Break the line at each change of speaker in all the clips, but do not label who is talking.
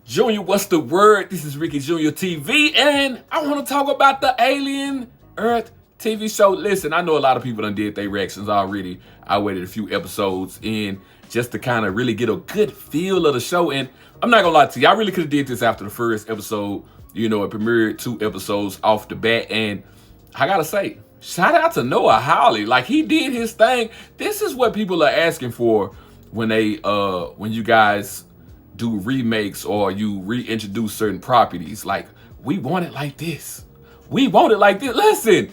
Junior, what's the word? This is Ricky Junior TV, and I want to talk about the Alien Earth TV show. Listen, I know a lot of people done did their reactions already. I waited a few episodes in just to kind of really get a good feel of the show, and I'm not gonna lie to you, I really could have did this after the first episode. You know, it premiered 2 episodes off the bat, and I gotta say, shout out to Noah Hawley. Like, he did his thing. This is what people are asking for when you guys do remakes or you reintroduce certain properties. Like, we want it like this. We want it like this. Listen,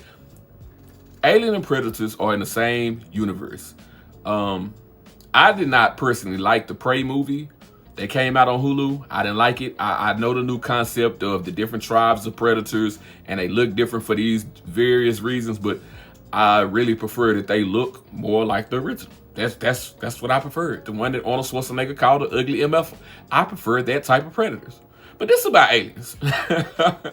Alien and Predators are in the same universe. I did not personally like the Prey movie that came out on Hulu. I didn't like it. I know the new concept of the different tribes of predators, and they look different for these various reasons, but I really prefer that they look more like the original. That's what I prefer. The one that Arnold Schwarzenegger called the ugly MF. I prefer that type of predators. But this is about aliens. Because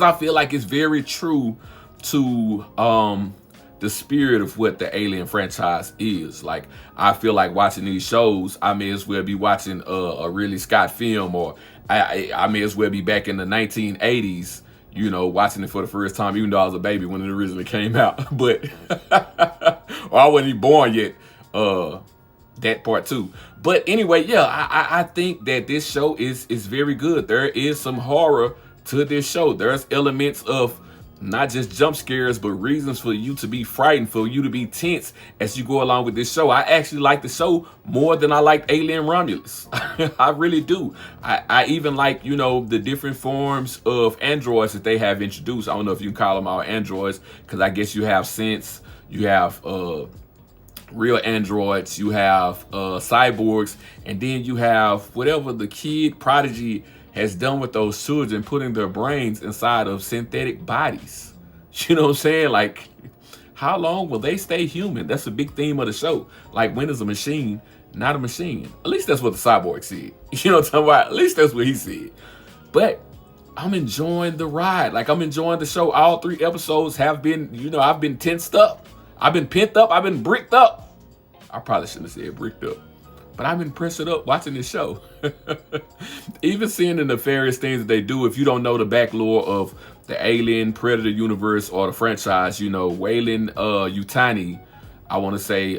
I feel like it's very true to the spirit of what the Alien franchise is. Like, I feel like watching these shows, I may as well be watching a Ridley Scott film, or I may as well be back in the 1980s, you know, watching it for the first time, even though I was a baby when it originally came out. But or I wasn't even born yet. That part too. But anyway, yeah, I think that this show is very good. There is some horror to this show. There's elements of not just jump scares, but reasons for you to be frightened, for you to be tense as you go along with this show. I actually like the show more than I like Alien Romulus. I really do. I even like, you know, the different forms of androids that they have introduced. I don't know if you can call them all androids, because I guess you have synths, you have real androids, you have cyborgs, and then you have whatever the kid Prodigy has done with those children, putting their brains inside of synthetic bodies. You know what I'm saying? Like, how long will they stay human? That's a big theme of the show. Like, when is a machine not a machine? At least that's what the cyborg said. You know what I'm talking about? At least that's what he said. But I'm enjoying the ride. Like, I'm enjoying the show. All 3 episodes have been, you know, I've been tensed up. I've been pent up. I've been bricked up. I probably shouldn't have said bricked up, but I've been pressured up watching this show. Even seeing the nefarious things that they do, if you don't know the back lore of the Alien Predator universe or the franchise, you know, Weyland-Yutani, I want to say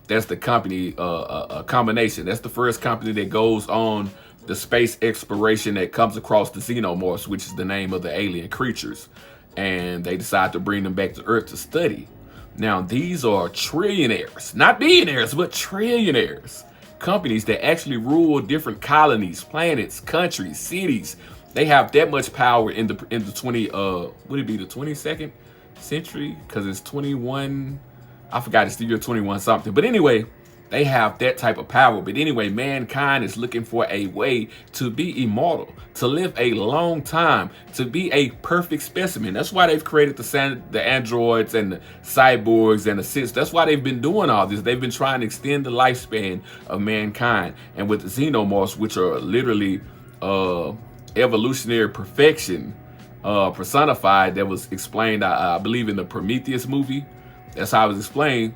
that's the company, a combination. That's the first company that goes on the space exploration that comes across the xenomorphs, which is the name of the alien creatures. And they decide to bring them back to Earth to study. Now, these are trillionaires, not billionaires, but trillionaires. Companies that actually rule different colonies, planets, countries, cities. They have that much power in the 22nd century, because it's 21, I forgot, it's the year 21 something. But anyway, they have that type of power. But anyway, mankind is looking for a way to be immortal, to live a long time, to be a perfect specimen. That's why they've created the androids and the cyborgs and the synths. That's why they've been doing all this. They've been trying to extend the lifespan of mankind. And with the xenomorphs, which are literally evolutionary perfection personified, that was explained, I believe, in the Prometheus movie. That's how it was explained.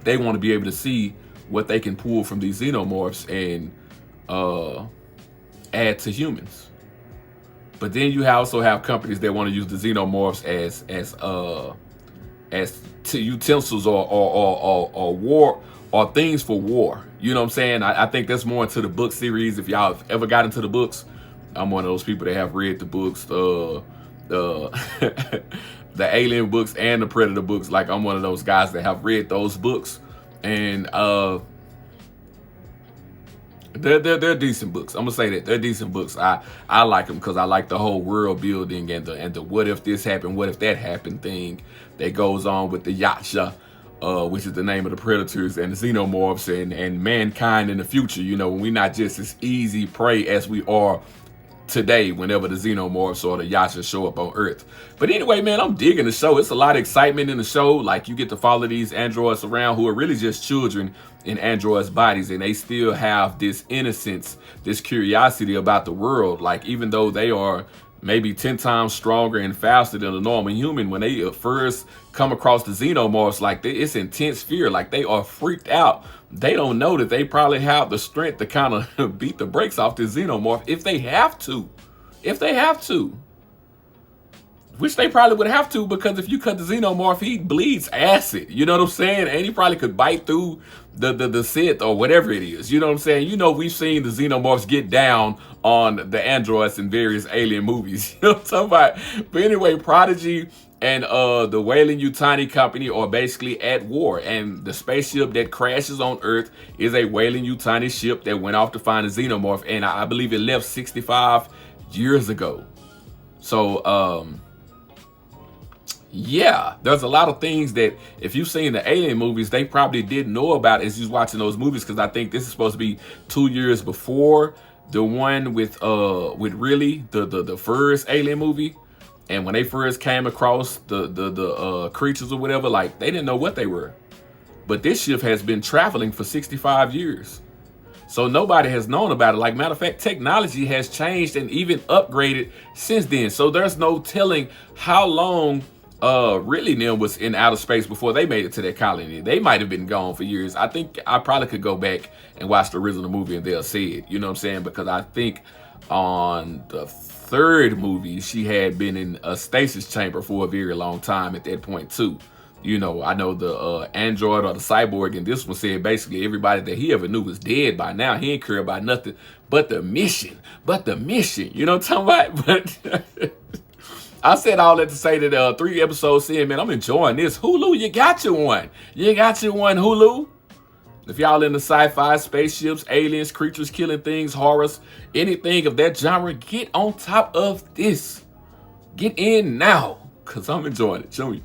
They want to be able to see what they can pull from these xenomorphs and add to humans. But then you also have companies that want to use the xenomorphs as utensils or war, or things for war. You know what I'm saying? I think that's more into the book series. If y'all have ever got into the books, I'm one of those people that have read the books, the Alien books and the Predator books. Like, I'm one of those guys that have read those books. And they're decent books. I'm gonna say that they're decent books. I like them because I like the whole world building and the what if this happened, what if that happened thing that goes on with the Yatsha, which is the name of the predators, and the xenomorphs and mankind in the future. You know, when we're not just as easy prey as we are today whenever the xenomorphs or the Yatsha show up on Earth. But anyway, man, I'm digging the show. It's a lot of excitement in the show. Like, you get to follow these androids around who are really just children in androids' bodies, and they still have this innocence, this curiosity about the world. Like, even though they are maybe 10 times stronger and faster than a normal human. When they first come across the xenomorphs, like it's intense fear, like they are freaked out. They don't know that they probably have the strength to kind of beat the brakes off this xenomorph if they have to. If they have to. Which they probably would have to, because if you cut the xenomorph, he bleeds acid. You know what I'm saying? And he probably could bite through the Sith or whatever it is. You know what I'm saying? You know, we've seen the xenomorphs get down on the androids in various alien movies. You know what I'm talking about? But anyway, Prodigy and the Weyland-Yutani Company are basically at war. And the spaceship that crashes on Earth is a Weyland-Yutani ship that went off to find a xenomorph. And I believe it left 65 years ago. So, yeah, there's a lot of things that if you've seen the alien movies, they probably didn't know about as you was watching those movies, because I think this is supposed to be 2 years before the one with really the first alien movie. And when they first came across the creatures or whatever, like they didn't know what they were. But this ship has been traveling for 65 years. So nobody has known about it. Like, matter of fact, technology has changed and even upgraded since then. So there's no telling how long really Nim was in outer space before they made it to their colony. They might have been gone for years. I think I probably could go back and watch the original movie and they'll say it. You know what I'm saying? Because I think on the third movie, she had been in a stasis chamber for a very long time at that point too. You know, I know the android or the cyborg in this one said basically everybody that he ever knew was dead by now. He ain't care about nothing but the mission. You know what I'm talking about? But I said all that to say that 3 episodes in, man, I'm enjoying this. Hulu, you got your one. You got your one, Hulu. If y'all into sci-fi, spaceships, aliens, creatures, killing things, horrors, anything of that genre, get on top of this. Get in now, because I'm enjoying it. Show me.